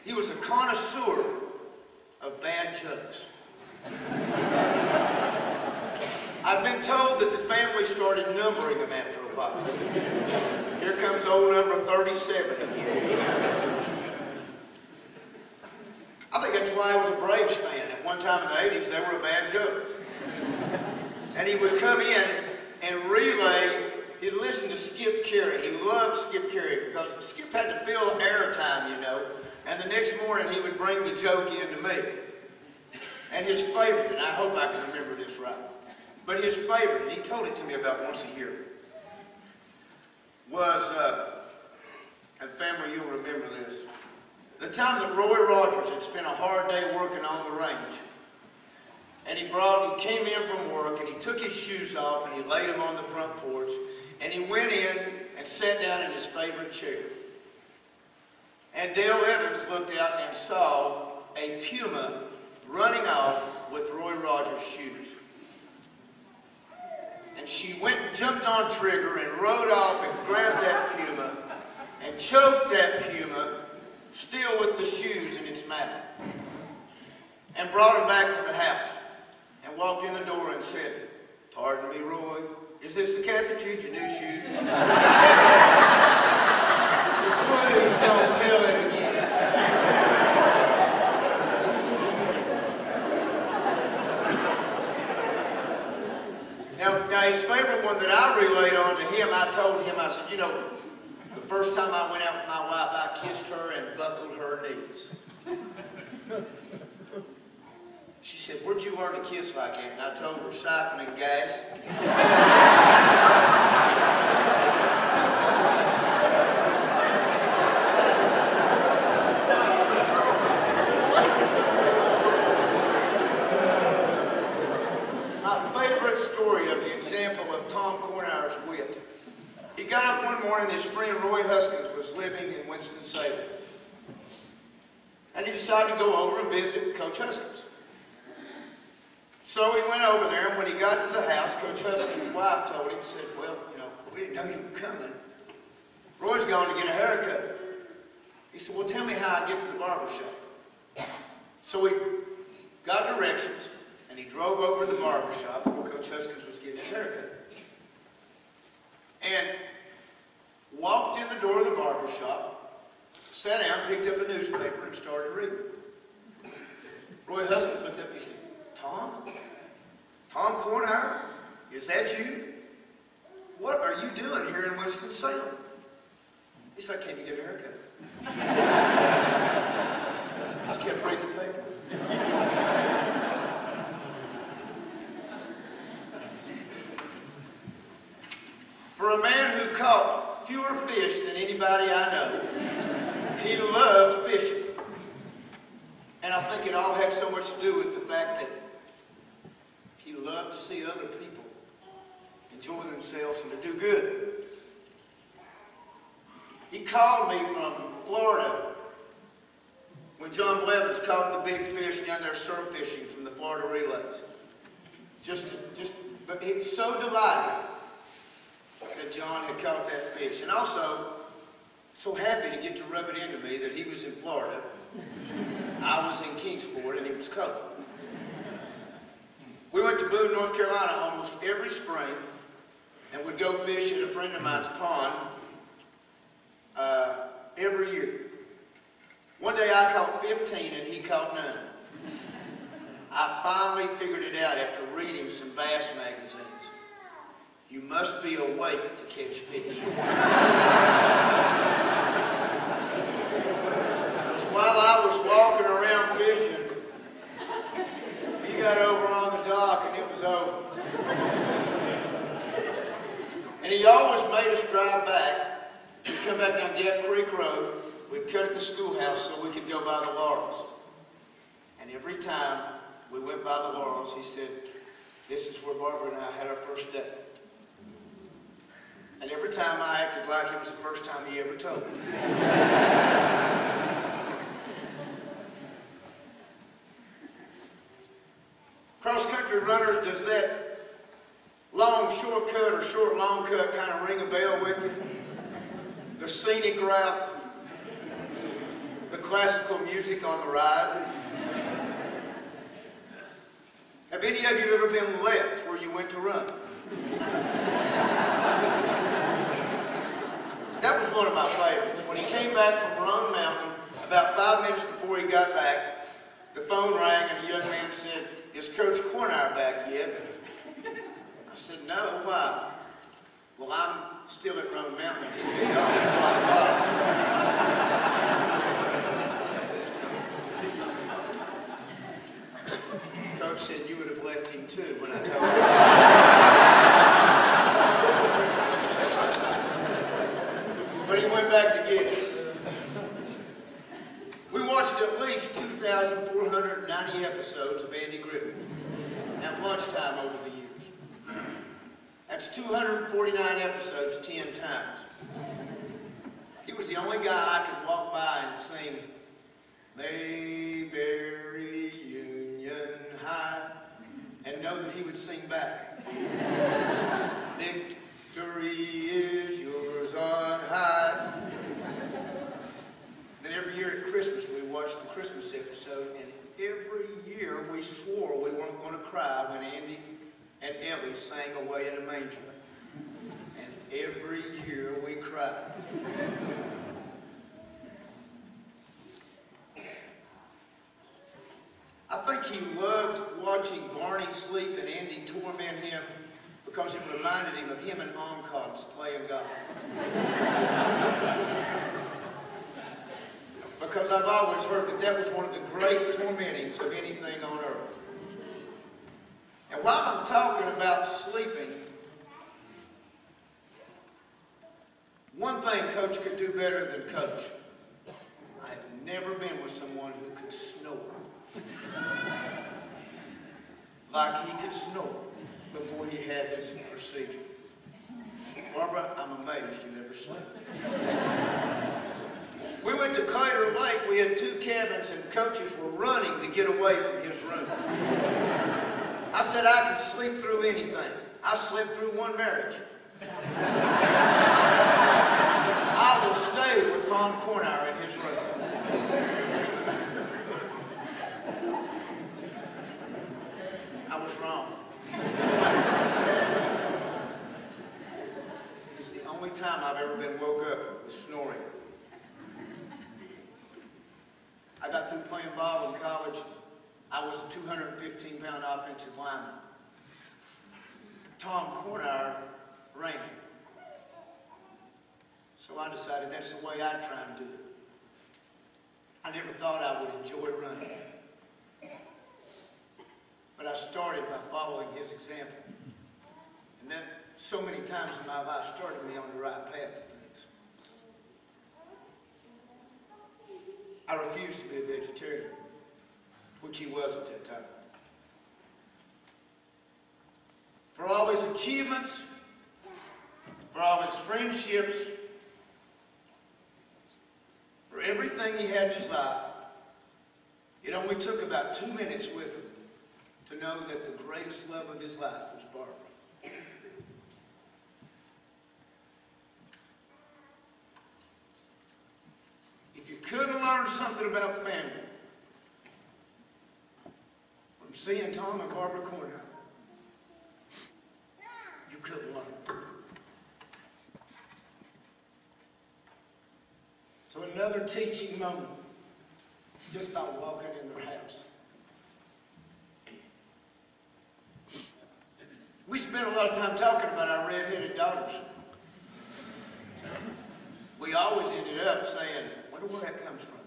He was a connoisseur of bad jokes. I've been told that the family started numbering them after a while. Here comes old number 37 again. I think that's why he was a Braves fan. At one time in the 80s, they were a bad joke. And he would come in and relay. He'd listen to Skip Carey. He loved Skip Carey because Skip had to fill airtime, you know. And the next morning, he would bring the joke in to me. And his favorite, and I hope I can remember this right, but his favorite, and he told it to me about once a year, was, and family, you'll remember this, the time that Roy Rogers had spent a hard day working on the range. And he came in from work, and he took his shoes off, and he laid them on the front porch, and he went in and sat down in his favorite chair. And Dale Evans looked out and saw a puma running off with Roy Rogers' shoes. And she went and jumped on trigger and rode off and grabbed that puma and choked that puma, still with the shoes in its mouth, and brought him back to the house and walked in the door and said, "Pardon me, Roy, is this the cat that chewed your new shoes?" Please don't tell it again. Now his favorite one that I relayed on to him, I told him, I said, you know, the first time I went out with my wife, I kissed her and buckled her knees. She said, "Where'd you learn to kiss like that?" And I told her, "Siphoning gas." My favorite story of the example of Tom Coughenour's wit. He got up one morning, his friend Roy Huskins was living in Winston-Salem. And he decided to go over and visit Coach Huskins. So he went over there, and when he got to the house, Coach Huskins' wife told him, said, "Well, you know, we didn't know you were coming. Roy's gone to get a haircut." He said, "Well, tell me how I get to the barber shop." So he got directions, and he drove over to the barber shop where Coach Huskins was getting his haircut. And walked in the door of the barber shop, sat down, picked up a newspaper, and started reading. Roy Huskins looked up and he said, Tom Coughenour, is that you? What are you doing here in Winston-Salem?" He said, "I came to get a haircut." Just kept reading the paper. For a man who caught fewer fish than anybody I know, he loved fishing. And I think it all had so much to do with the fact that he loved to see other people enjoy themselves and to do good. He called me from Florida when John Blevins caught the big fish down there surf fishing from the Florida relays. But he was so delighted that John had caught that fish. And also, so happy to get to rub it into me that he was in Florida, I was in Kingsport, and it was cold. We went to Boone, North Carolina almost every spring, and would go fish at a friend of mine's pond every year. One day I caught 15 and he caught none. I finally figured it out after reading some bass magazines. You must be awake to catch fish. Because while I was walking around fishing, he got over on the dock and it was over. And he always made us drive back. We'd come back down Gap Creek Road. We'd cut at the schoolhouse so we could go by the Laurels. And every time we went by the Laurels, he said, "This is where Barbara and I had our first date." And every time I acted like it was the first time he ever told me. Cross-country runners, does that long shortcut or short long cut kind of ring a bell with you? The scenic route, the classical music on the ride? Have any of you ever been left where you went to run? That was one of my favorites. When he came back from Roan Mountain, about 5 minutes before he got back, the phone rang and a young man said, "Is Coach Coughenour back yet?" I said, "No, why?" "Well, I'm still at Roan Mountain. He's been gone for quite a while." Coach said you would have left him too when I told him. But he went back to get it. We watched at least 2,490 episodes of Andy Griffith at lunchtime over the years. That's 249 episodes 10 times. He was the only guy I could walk by and sing, "Mayberry Union High," and know that he would sing back, "Victory is yours on high." Then every year at Christmas we watched the Christmas episode, and every year we swore we weren't going to cry when Andy and Ellie sang "Away in a Manger." And every year we cried. I think he loved watching Barney sleep and Andy torment him because it reminded him of him and Oncox playing golf. Because I've always heard that that was one of the great tormentings of anything on earth. And while I'm talking about sleeping, one thing Coach could do better than Coach. I have never been with someone who could snore. Like he could snore before he had his procedure. Barbara, I'm amazed you never slept. We went to Coughenour Lake. We had 2 cabins, and coaches were running to get away from his room. I said I could sleep through anything. I slept through one marriage. I will stay with Tom Coughenour in his room. I was wrong. It's the only time I've ever been woke up with snoring. I got through playing ball in college. I was a 215-pound offensive lineman. Tom Coughenour ran. So I decided that's the way I'd try and do it. I never thought I would enjoy running. But I started by following his example. And that, so many times in my life, started me on the right path to things. I refused to be a vegetarian, which he was at that time. For all his achievements, for all his friendships, for everything he had in his life, it only took about 2 minutes with him to know that the greatest love of his life was Barbara. If you couldn't learn something about family from seeing Tom and Barbara Coughenour, you couldn't learn. So another teaching moment, just by walking in their house. We spent a lot of time talking about our red-headed daughters. We always ended up saying, "Wonder where that comes from."